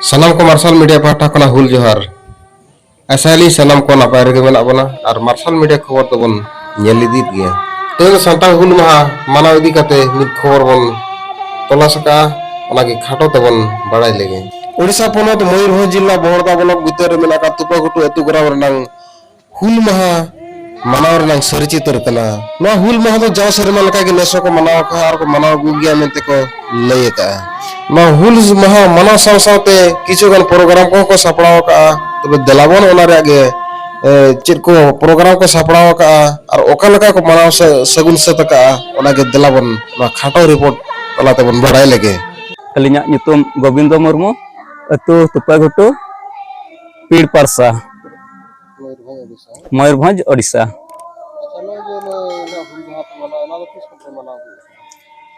सनम को martial media पाठा को हुल जोहार ऐसा सनम को नपाय रगे मेना बना और मार्शल मीडिया खबर तो बन इदी गया तेल सानताल हुल महा मानव इदी कते मिद खबर बन तलाशका खाटो तबन बड़ाई लेगे ओडिशा पनत मयूरभंज जिला बहरदा ब्लॉक भितर मेना का तुपागुटु एतु ग्राम रनांग हुल महा मनाव रनांग सरिचितर कना ना हुल महा तो जाव सेरमा लका के नेसो को मनाव का और को मनाव गुगिया मेंते को लय का ना हुल महा मनाव सावसावते किछुगन प्रोग्राम को सपड़ाव का तबे दलाबन ओना रेगे चेद को प्रोग्राम को सपड़ाव का और ओका लका को मनाव सगुन सत का ओना के दलाबन ना खाटो रिपोर्ट तलाते बन बड़ाई लेगे अलिया नितुम गोविंदो मुर्मू अतु तुपागुटु पीड़ परसा मयूरभंज ओडिशा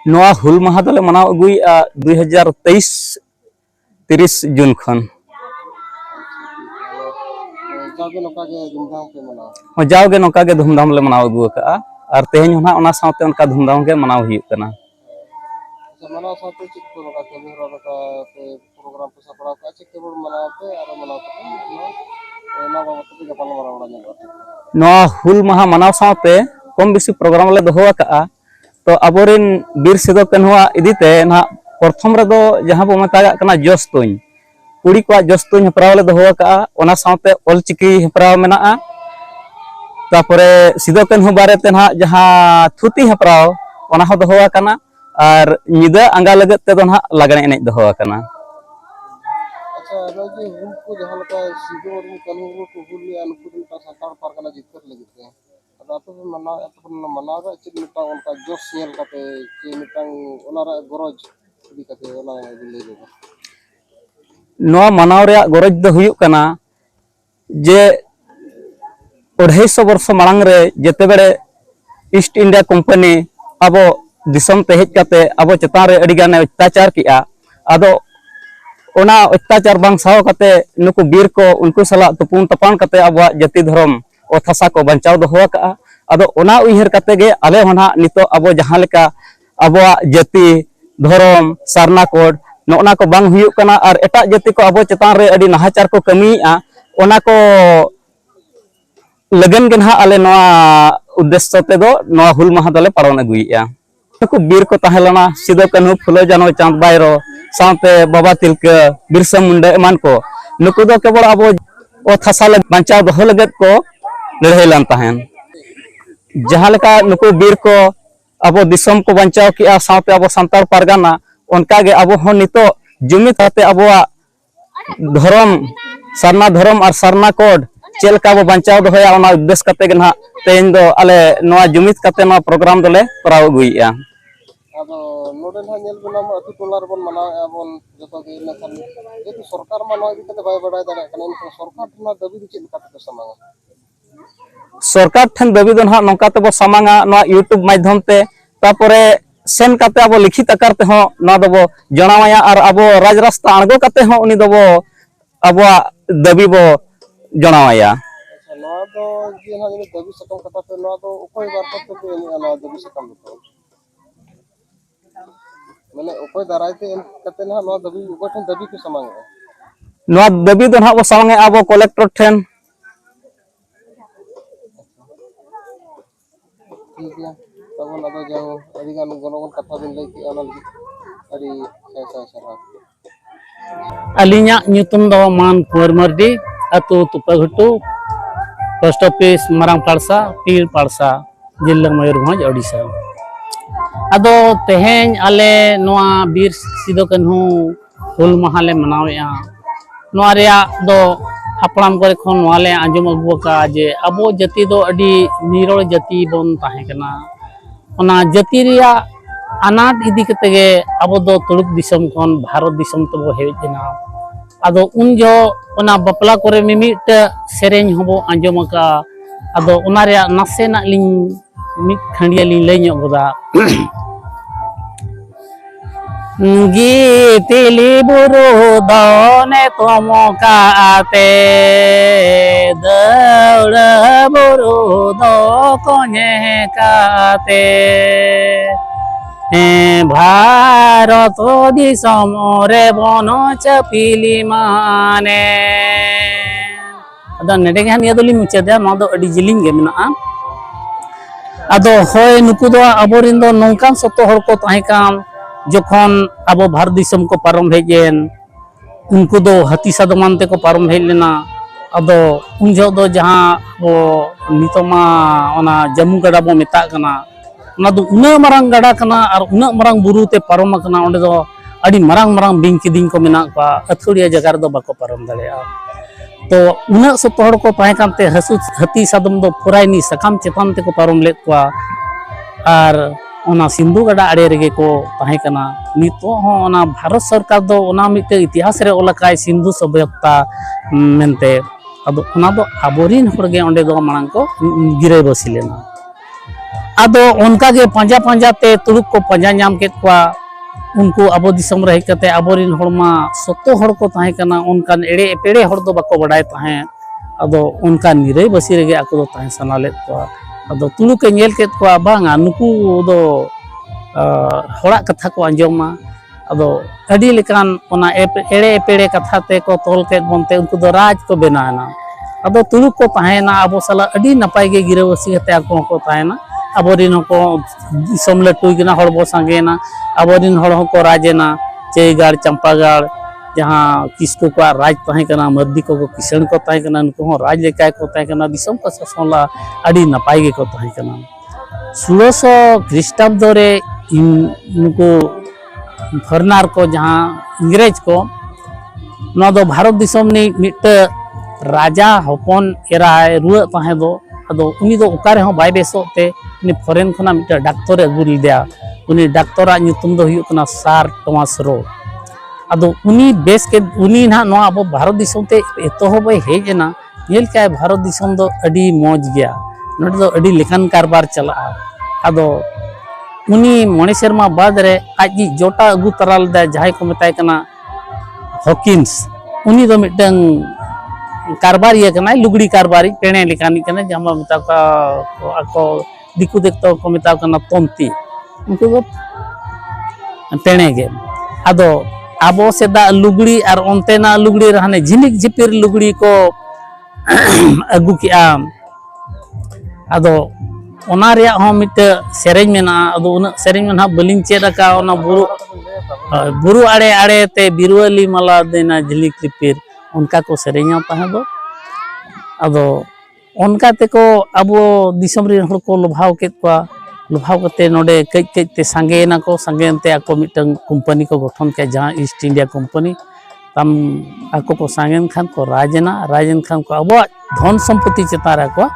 नोआ हुल माहा दले मनाव अगुया 2023 30 जून खन जाओगे नौका के धूमधाम ले मनाव अगु का और तेहन होना ओना साथे उनका धूमधाम के मनाव हुई कना मनाव साथे चिक को नका केबे रका पे प्रोग्राम को सपड़ा का चिक केबल मनाव पे और मनाव पे ना बाबत के गपल मरावड़ा नोआ हुल माहा मनाव साथे कम बेसी प्रोग्राम ले दोहो का तो अबोरिन बीर सिदो कन्हुआ इदीते ना प्रथम रे दो जहां बो मतागा कना जस्तुñ कुड़ी को जस्तुñ हपराव ले दोहो का ओना साथे ऑलचिकी हपराव मेना तापरे सिदो कन्हु बारेते ना जहां थुती हपराव ओना हो दोहो कना और निदा अंगा लगत ते ना लगने एने दोहो कना अच्छा रोजी हुल को जहां लका सिदो और कन्हु को हुल अनुपुर का सरकार पारगना जिक्र लगते हैं तो मनाव चेक मिटा उनका जोश नेल कते चे मिटांग ओनारा गरज इदी कते ओना ले लेगा नोआ मनाव रे गरज दो हुयु कना जे 250 वर्ष मांग रे जेते बेड़े ईस्ट इंडिया कंपनी अब दिसम ते हेज कते अब चेतान रे अडी गाने अत्याचार किया आदो ओना अत्याचार बांग साव कते नुकु बीर को उनको सला तुपुन तपान कते अब जाति धर्म ओ थासा को बचाव दोहो का अदो ओना उइहर कते गे आले होना नितो अब जहां लेका अब जाति धर्म सारना कोड नोना को बांग हुयु कना और एटा जाति को अब चेतान रे अडी नाहाचार को कमीआ ओना को लगन के ना आले नोआ उद्देश्य ते दो नोआ हुल माहा दले पालन अगुइया नुकु बीर को ताहेलना सिदो कन्हु फुलो जानो चांद बायरो साथे बाबा तिलका बिरसा मुंडा एमान को नुकु दो केवल अब ओ थासा ले बचाव दोहो लगत को लड़ाई लान ताहेन जहां लेका नुकु बीर को अब दिसम को बचाव किया साथे अब संताल पारगाना उनका गे अब हो नितो जुमित आते अब धर्म सरना धर्म और सरना कोड चेलका अब बचाव दोया ओना उद्देश्य कते गे ना तेन दो आले नोआ जुमित कते ना प्रोग्राम दोले कराव अगुइया अब नोडे ना नेल बना अतु टोला रे बन मनाव एबन जतो गे इना खान जेतु सरकार मानव इदी कते बाय बडाय दाड़ा कना इन सरकार ना दबी दि चेल कते समांगा सरकार ठन दबी दो ना नोका तबो समांगा नोआ यूट्यूब माध्यम ते तापरे सेन कते अब लिखित आकार ते हो ना दबो जणावाया और अब राज रास्ता अणगो कते हो उनी दबो अब दबी बो जणावाया अच्छा नोआ दो जे ना दबी सकम कता ते नोआ दो उकोय बार तक ते ना दबी सकम तो माने उकोय दाराय ते कते ना नोआ दबी उकोय ठन दबी के समांगा नोआ दबी दो ना बो समांगे अब कलेक्टर ठन ठीक है तब ना तो जाओ अभी गान गनगन कथा दिन लई के ओना लगी अरी ऐसा सरा अलिया ᱧᱩᱛᱩᱢ दो मान कुंवर मर्दी अतु तुपागुटु पोस्ट ऑफिस मारांग पाड़सा पीर पाड़सा जिला मयूरभंज ओडिशा अदो तेहेन आले नोआ बीर सिदो कन्हु हुल माहा ले मनावेआ नोआ रेया दो हापड़ाम करे खन नोआ ले आंजम अगु का जे अबो जाति दो अडी निरोड़ जाति बन ताहे कना ओना जाति रिया अनाट इदी कते गे अबो दो तुलुक दिसम खन भारत दिसम तबो हेजना आदो उन जो ओना बपला करे मिमिट सेरेन हबो आंजम का आदो ओना रे नासे ना लिन मिट खंडिया लिन लई ᱧᱚᱜ गोदा गीतिली बुरु दने तमकाते दौड़ बुरु दो कोने काते भारत दिसम रे बन चपिली माने अदो नेडे गे निया दोली मुचादे नो दो अडी जिलिंग गे मेना अदो होय नुकु दो अबोरिन दो नोंकान सतो हर को ताहे कान जखन अब भारत दिसम को पारम हेजेन उनको दो हाथी सादमान ते को पारम हेज लेना अदो उन जो दो जहां वो नितोमा ओना जम्मू गड़ा बो मेता कना ओना दो उना मरंग गड़ा कना और उना मरंग बुरु ते पारम कना ओंडे दो अडी मरंग मरंग बिंग किदिंग को मेना का अथुड़िया जगह रे दो बाको पारम दड़ेया तो उना सतो हर को ताहे कानते हाथी सादम दो फुरायनी सकाम चेतान ते को पारम लेत को और ओना सिंधु गड़ा आड़े रेगे को ताहे कना नितो हो ओना भारत सरकार दो ओना मिते इतिहास रे ओलकाय सिंधु सभ्यता मेनते अदो ओना दो आबोरिन होरगे ओंडे दो मांग को गिरे बसी लेना अदो उनका के पंजा पंजा ते तुरुक को पंजा नाम के को उनको अबो दिसम रह कते आबोरिन होरमा सतो हर को ताहे कना उनका एड़े पेड़े हर दो बाको बडाय ताहे अदो उनका निरे बसी रेगे आको दो ताहे सनाले को अदो तुलु के नेल के को बांगा नुकु दो होड़ा कथा को अंजोमा अदो अडी लेकान ओना एड़े पेड़े कथा ते को तोल के बनते उनको दो राज को बनाना अदो तुलु को ताहेना अबो सला अडी नपाय गे गिरवसी हते आको को ताहेना अबोरिन को दिसम लटुई गना हर बो संगेना अबोरिन हर को राजेना चेगाड़ चंपागाड़ जहाँ किसको को राज ताहे कना मर्दी को किसान को ताहे कना उनको हो राज लेकाय को ताहे कना दिसम को ससोला अडी नपाय गे को ताहे कना 1600 ख्रीष्टाब्द रे इनको फरनार को जहाँ इंग्रेज को ना दो भारत दिसम ने मिट राजा हपन एराय रुआ ताहे दो अदो उनी दो ओकारे हो बाय बेसोते उनी फॉरेन खना मिट डॉक्टर अगु लिदा उनी डॉक्टरा ᱧᱩᱛᱩᱢ दो हुयु कना सार टोमास रो अदो उनी बेस के उनी ना नो अब भारत दिसम ते एतो हो बे हेजना नेल काय भारत दिसम दो अडी मौज गया नोड दो अडी लेखन कारबार चला अदो उनी मणे शर्मा बाद रे आजी जोटा अगु तराल दा जाय को मेताय कना हॉकिंस उनी दो मिटंग कारबारी कना लुगड़ी कारबारी पेणे लेकानी कना जमा मेता का आको दिकु देखतो को मेता कना तंती उनको दो पेणे गे अदो आबो सेदा लुगड़ी और ओंतेना लुगड़ी रहने झिनिक झिपिर लुगड़ी को अगु किया अदो ओना रे हो मिट सेरेज मेना अदो उन सेरेज मेना बलिन चेदका ओना बुरु आड़े आड़े ते बिरुवाली माला देना झिलिक झिपिर उनका को सेरेኛ ताहे दो अदो उनका ते को अबो दिसम रे हर को लोभाव के को लोभाव कते नोडे कई कई ते संगेना को संगेनते आको मिटंग कंपनी को गठन के जहां ईस्ट इंडिया कंपनी तम आको को संगेन खान को राजन खान को अबो धन संपत्ति चेतारा को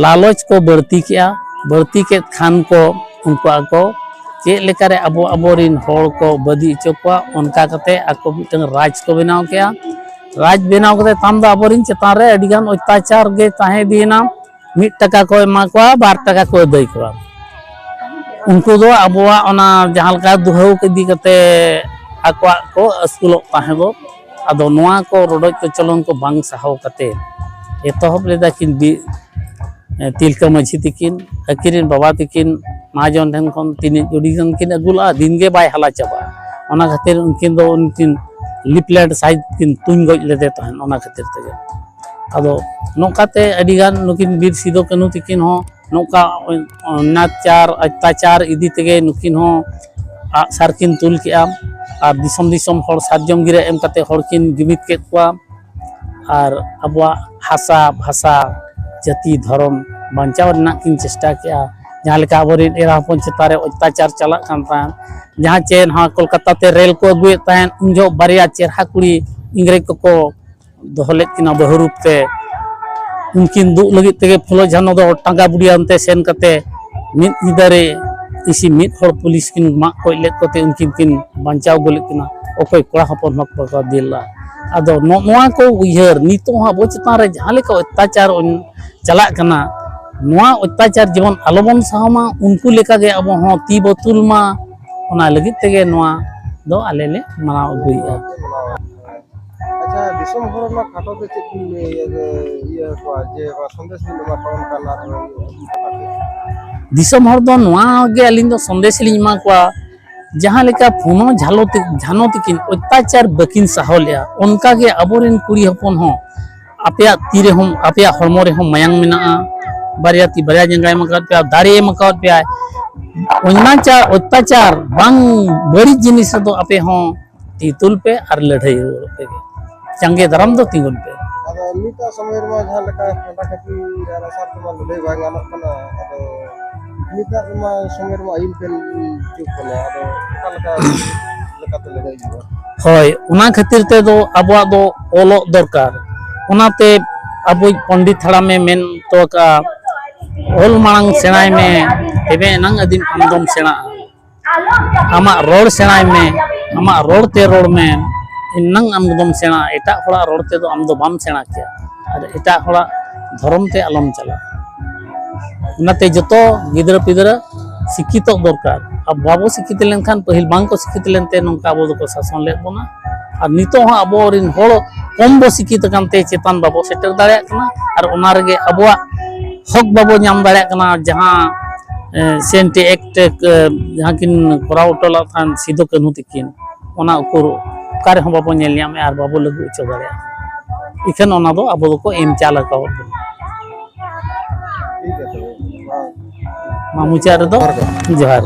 लालच को बढ़ती के खान को उनको आको चे लेकारे अबो अबोरिन होड़ को बदी चोकवा उनका कते आको मिटंग राज को बनाव किया राज बनाव कते ताम दा अबोरिन चेतान रे अडिगान अत्याचार गे ताहे दीना 1 टका को एमा को 2 टका को दई को उनको दो अबोआ ओना जहां का दुहौ के दी कते आको को स्कूल ताहे दो अदो नोआ को रोडो को चलन को बांग सहाव कते एतहब लेदा किन तिलका माझी तिकिन अकिरिन बाबा तिकिन महाजन ठन कोन तीन जोड़ीगन किन अगुला दिन गे बाय हाला चबा ओना खातिर उनकिन दो उनकिन लिपलेट साइज किन तुन गज लेदे तहन ओना खातिर तगे अदो नोकाते अडिगान नुकिन बीर सिदो कनु तिकिन हो नोका नाचार अत्याचार इदी तगे नुकिन हो सारकिन तुल किया और दिसम दिसम हर साजम गिरे एम कते हरकिन जुमित के कुआ और अबवा हासा भाषा जाति धर्म बांचाव किन चेष्टा किया जहाँ लेका अबोरिन एरा हपन चेतारे अत्याचार चला जहाँ चेन हाँ कोलकाता ते रेल को अगुए तहन उनजो बारिया चेहरा कुड़ी इंग्रेज को दोहलेत किना बहुरूप ते उनकिन दुख लगी तेगे फुलो झानो दो टांगा बुढ़िया अंते सेन कते मिद निदारे इसी मिद हर पुलिस किन मा को लेत कोते उनकिन किन बांचाव गोले किना ओकोय कोड़ा हपन हक बका दिला अदो नोआ को उयहर नितो हा बो चेतान रे जहाँ लेका अत्याचार चला कना नोआ अत्याचार जीवन आलोबन साहमा उनको लेका गे अब हो ती बतुल मा ओना लगी तेगे नोआ दो आले ले मनाव गुइया अच्छा दिसम हरना खातो ते ये को जे संदेश में मा पावन काला दिसम हर दो नोआ गे अलिंग दो संदेश लिंग मा को जहां लेका फुनो झानो तकिन अत्याचार बकिन साहलिया उनका गे अबोरिन कुड़ी हपन हो आपया तीरे हम आपया हरमो रे हम मयांग मेना बारिया ती बारिया जंगाय मकात पे दारे मकात पे अत्याचार बांग बड़ी जिनिस दो आपे हो तीतुल पे और लड़ाई पे चंगे दरम दो तिगुन पे आदो निता समय मा जहां लका पंडा खाती यारा साथ मा लड़ाई भाग गानों कना आदो निता मा समय मा आइन पेन चुप कना आदो लका तो लड़ाई हुआ होय उना खातिर ते दो अबवा दो ओलो दरकार उनाते अबो पंडित थड़ा में मेन तो का ओल मांग सेनाय में एबे नंग अदिन हमदम सेना आमा रोड सेनाय में आमा रोड ते रोड में नंग हमदम सेना एटा होड़ा रोड ते दो हमदो बाम सेना किया और एटा होड़ा धर्म ते अलम चला उनाते जतो गिदरा पिदरा शिक्षित दरकार अब बाबू शिक्षित लेनखान पहिल बांग को शिक्षित लेनते नंका अबो दो शासन ले बोना और नितो हा अबो रिन होड़ कम बो शिक्षित कानते चेतन बाबो सेटर दाड़े कना और उना रगे अबो हक बाबो नाम दाड़े कना जहां सेंटे एक्ट जहां किन कोराव टोला थान सिदो कान्हू तकिन ओना उकुर कार हम बाबो नेल न्यामे और बाबो लगु उचो दाड़े इखन ओना दो अबो दो को एम चाला का ठीक है तो मामुचा रे दो जोहार